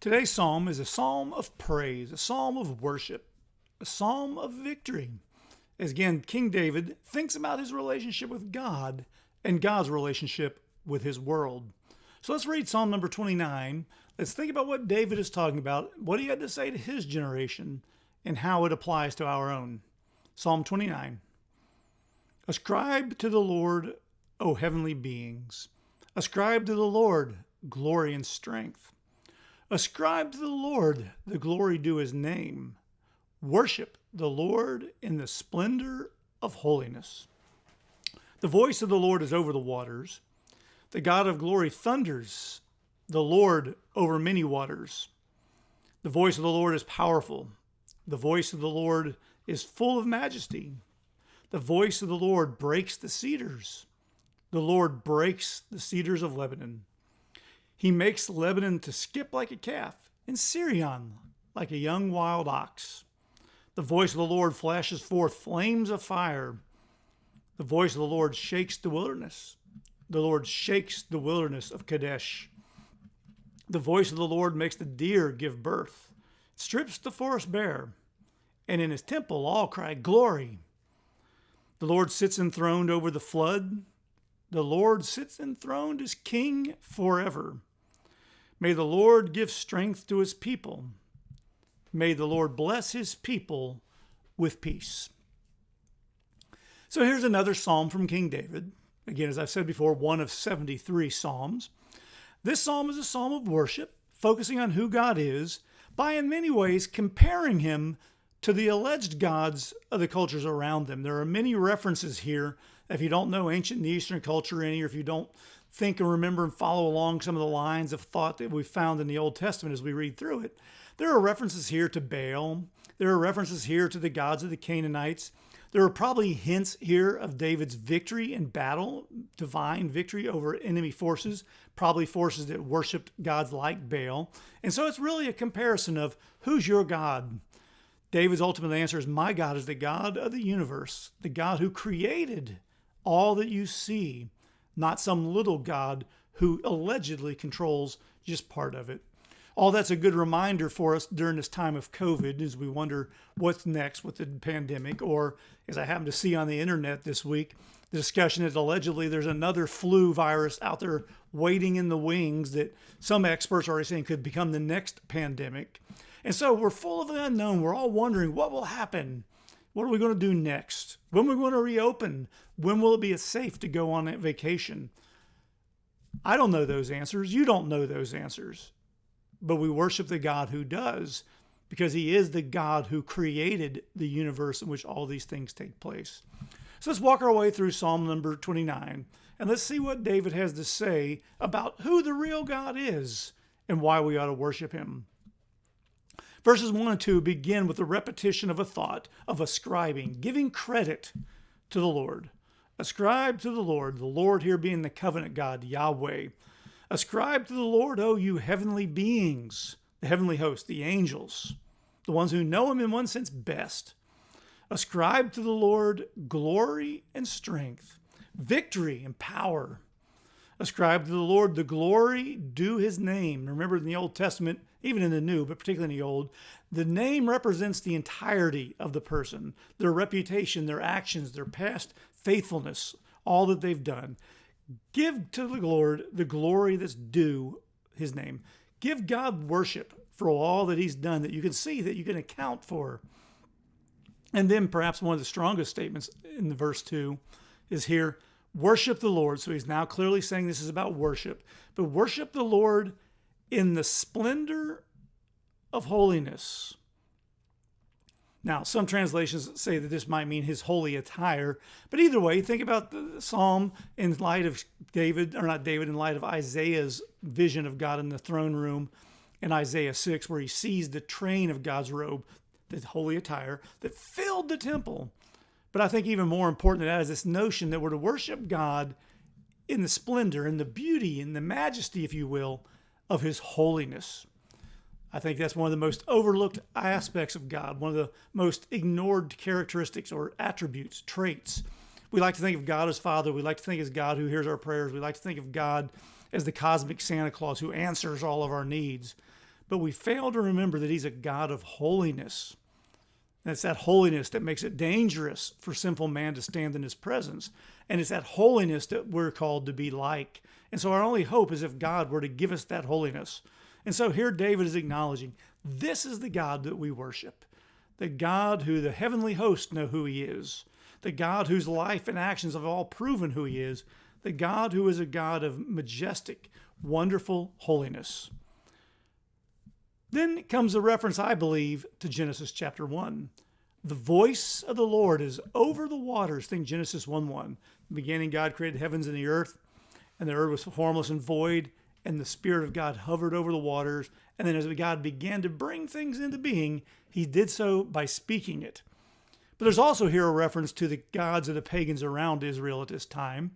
Today's psalm is a psalm of praise, a psalm of worship, a psalm of victory. As again, King David thinks about his relationship with God and God's relationship with his world. So let's read Psalm number 29. Let's think about what David is talking about, what he had to say to his generation, and how it applies to our own. Psalm 29. Ascribe to the Lord, O heavenly beings. Ascribe to the Lord glory and strength. Ascribe to the Lord the glory due his name. Worship the Lord in the splendor of holiness. The voice of the Lord is over the waters. The God of glory thunders, the Lord over many waters. The voice of the Lord is powerful. The voice of the Lord is full of majesty. The voice of the Lord breaks the cedars. The Lord breaks the cedars of Lebanon. He makes Lebanon to skip like a calf, and Syrian like a young wild ox. The voice of the Lord flashes forth flames of fire. The voice of the Lord shakes the wilderness. The Lord shakes the wilderness of Kadesh. The voice of the Lord makes the deer give birth, strips the forest bare, and in his temple all cry, glory. The Lord sits enthroned over the flood. The Lord sits enthroned as king forever. May the Lord give strength to his people. May the Lord bless his people with peace. So here's another psalm from King David. Again, as I've said before, one of 73 psalms. This psalm is a psalm of worship, focusing on who God is, by in many ways comparing him to the alleged gods of the cultures around them. There are many references here. If you don't know ancient Near Eastern culture any, or if you don't think and remember and follow along some of the lines of thought that we found in the Old Testament as we read through it, there are references here to Baal. There are references here to the gods of the Canaanites. There are probably hints here of David's victory in battle, divine victory over enemy forces, probably forces that worshiped gods like Baal. And so it's really a comparison of who's your God. David's ultimate answer is, my God is the God of the universe, the God who created all that you see, not some little God who allegedly controls just part of it. All that's a good reminder for us during this time of COVID as we wonder what's next with the pandemic, or as I happened to see on the internet this week, the discussion is allegedly there's another flu virus out there waiting in the wings that some experts are already saying could become the next pandemic. And so we're full of the unknown. We're all wondering what will happen. What are we going to do next? When are we going to reopen? When will it be safe to go on a vacation? I don't know those answers. You don't know those answers. But we worship the God who does, because he is the God who created the universe in which all these things take place. So let's walk our way through Psalm number 29, and let's see what David has to say about who the real God is and why we ought to worship him. Verses 1 and 2 begin with a repetition of a thought of ascribing, giving credit to the Lord. Ascribe to the Lord here being the covenant God, Yahweh. Ascribe to the Lord, O you heavenly beings, the heavenly host, the angels, the ones who know him in one sense best. Ascribe to the Lord glory and strength, victory and power. Ascribe to the Lord the glory due his name. Remember, in the Old Testament, even in the New, but particularly in the Old, the name represents the entirety of the person, their reputation, their actions, their past faithfulness, all that they've done. Give to the Lord the glory that's due his name. Give God worship for all that he's done that you can see, that you can account for. And then perhaps one of the strongest statements in the verse 2 is here, worship the Lord. So he's now clearly saying this is about worship. But worship the Lord in the splendor of holiness. Now, some translations say that this might mean his holy attire, but either way, think about the psalm in light of in light of Isaiah's vision of God in the throne room in Isaiah 6, where he sees the train of God's robe, the holy attire, that filled the temple. But I think even more important than that is this notion that we're to worship God in the splendor, in the beauty, in the majesty, if you will, of his holiness. I think that's one of the most overlooked aspects of God, one of the most ignored characteristics or attributes, traits. We like to think of God as Father. We like to think as God who hears our prayers. We like to think of God as the cosmic Santa Claus who answers all of our needs. but we fail to remember that he's a God of holiness. And it's that holiness that makes it dangerous for sinful man to stand in his presence. And it's that holiness that we're called to be like. And so our only hope is if God were to give us that holiness. And so here David is acknowledging, this is the God that we worship. The God who the heavenly hosts know who he is. The God whose life and actions have all proven who he is. The God who is a God of majestic, wonderful holiness. Then comes a reference, I believe, to Genesis chapter 1. The voice of the Lord is over the waters. Think Genesis 1:1. In the beginning, God created the heavens and the earth was formless and void, and the Spirit of God hovered over the waters. And then as God began to bring things into being, he did so by speaking it. But there's also here a reference to the gods of the pagans around Israel at this time.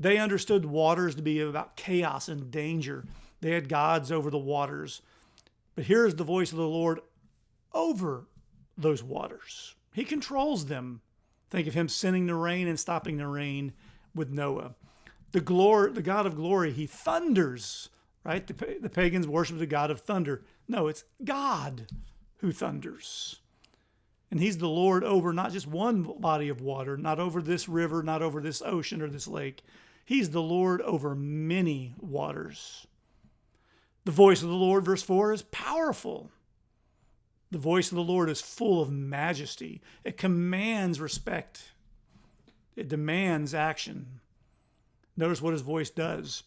They understood waters to be about chaos and danger. They had gods over the waters. But here is the voice of the Lord over those waters. He controls them. Think of him sending the rain and stopping the rain with Noah. The God of glory, he thunders, right? The pagans worship the God of thunder. No, it's God who thunders. And he's the Lord over not just one body of water, not over this river, not over this ocean or this lake. He's the Lord over many waters. The voice of the Lord, verse 4, is powerful. The voice of the Lord is full of majesty. It commands respect. It demands action. Notice what his voice does.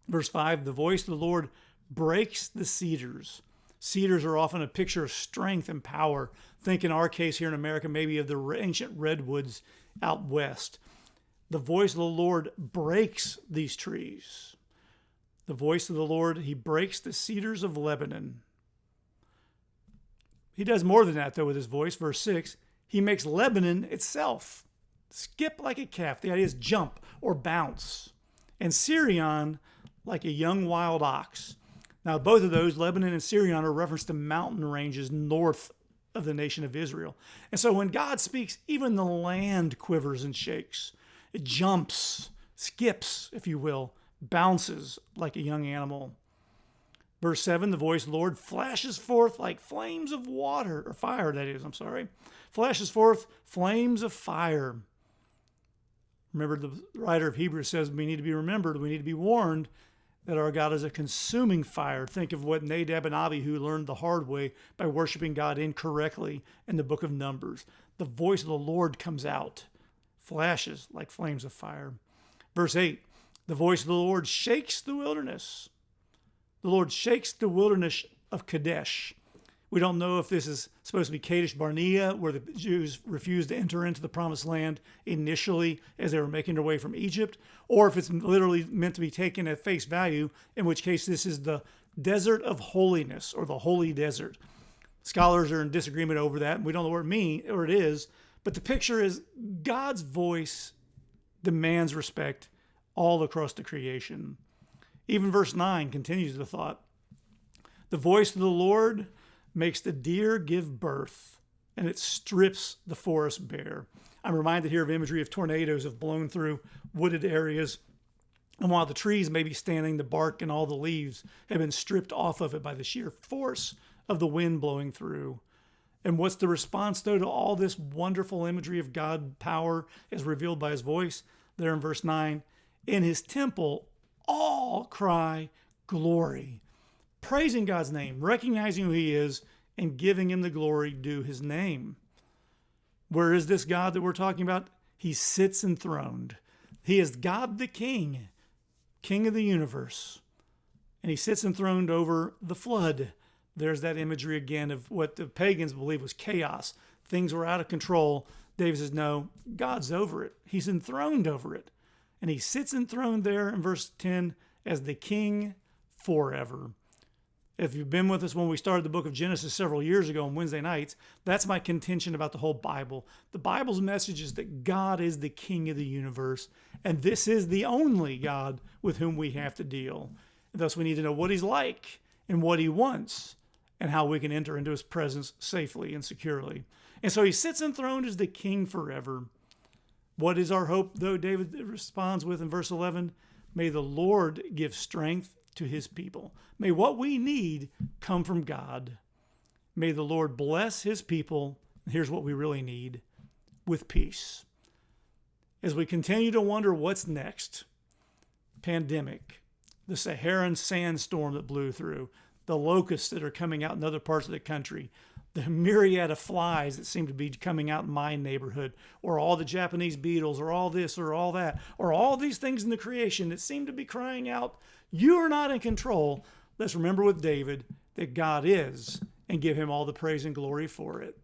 Verse 5, the voice of the Lord breaks the cedars. Cedars are often a picture of strength and power. Think in our case here in America, maybe of the ancient redwoods out west. The voice of the Lord breaks these trees. The voice of the Lord, he breaks the cedars of Lebanon. He does more than that, though, with his voice. Verse 6, he makes Lebanon itself skip like a calf. The idea is jump or bounce. And Sirion like a young wild ox. Now, both of those, Lebanon and Sirion, are reference to mountain ranges north of the nation of Israel. And so when God speaks, even the land quivers and shakes. It jumps, skips, if you will, bounces like a young animal. Verse 7, the voice of the Lord flashes forth like flames of water, or fire, that is, flashes forth flames of fire. Remember, the writer of Hebrews says we need to be remembered, we need to be warned that our God is a consuming fire. Think of what Nadab and Abihu learned the hard way by worshiping God incorrectly in the book of Numbers. The voice of the Lord comes out, flashes like flames of fire. Verse 8, the voice of the Lord shakes the wilderness. The Lord shakes the wilderness of Kadesh. We don't know if this is supposed to be Kadesh Barnea, where the Jews refused to enter into the promised land initially as they were making their way from Egypt, or if it's literally meant to be taken at face value, in which case this is the desert of holiness, or the holy desert. Scholars are in disagreement over that, and we don't know what it is, but the picture is God's voice demands respect all across the creation. Even verse 9 continues the thought. The voice of the Lord makes the deer give birth, and it strips the forest bare. I'm reminded here of imagery of tornadoes have blown through wooded areas, and while the trees may be standing, the bark and all the leaves have been stripped off of it by the sheer force of the wind blowing through. And what's the response, though, to all this wonderful imagery of God's power as revealed by his voice? There in verse 9, in his temple, all cry glory, praising God's name, recognizing who he is, and giving him the glory due his name. Where is this God that we're talking about? He sits enthroned. He is God the King, King of the universe. And he sits enthroned over the flood. There's that imagery again of what the pagans believed was chaos. Things were out of control. David says, no, God's over it. He's enthroned over it. And he sits enthroned there in verse 10 as the King forever. If you've been with us when we started the book of Genesis several years ago on Wednesday nights, that's my contention about the whole Bible. The Bible's message is that God is the King of the universe, and this is the only God with whom we have to deal. And thus we need to know what he's like and what he wants and how we can enter into his presence safely and securely. And so he sits enthroned as the King forever. What is our hope, though? David responds with in verse 11, may the Lord give strength to his people. May what we need come from God. May the Lord bless his people. Here's what we really need, with peace. As we continue to wonder what's next, pandemic, the Saharan sandstorm that blew through, the locusts that are coming out in other parts of the country, the myriad of flies that seem to be coming out in my neighborhood, or all the Japanese beetles, or all this, or all that, or all these things in the creation that seem to be crying out, you are not in control. Let's remember with David that God is, and give him all the praise and glory for it.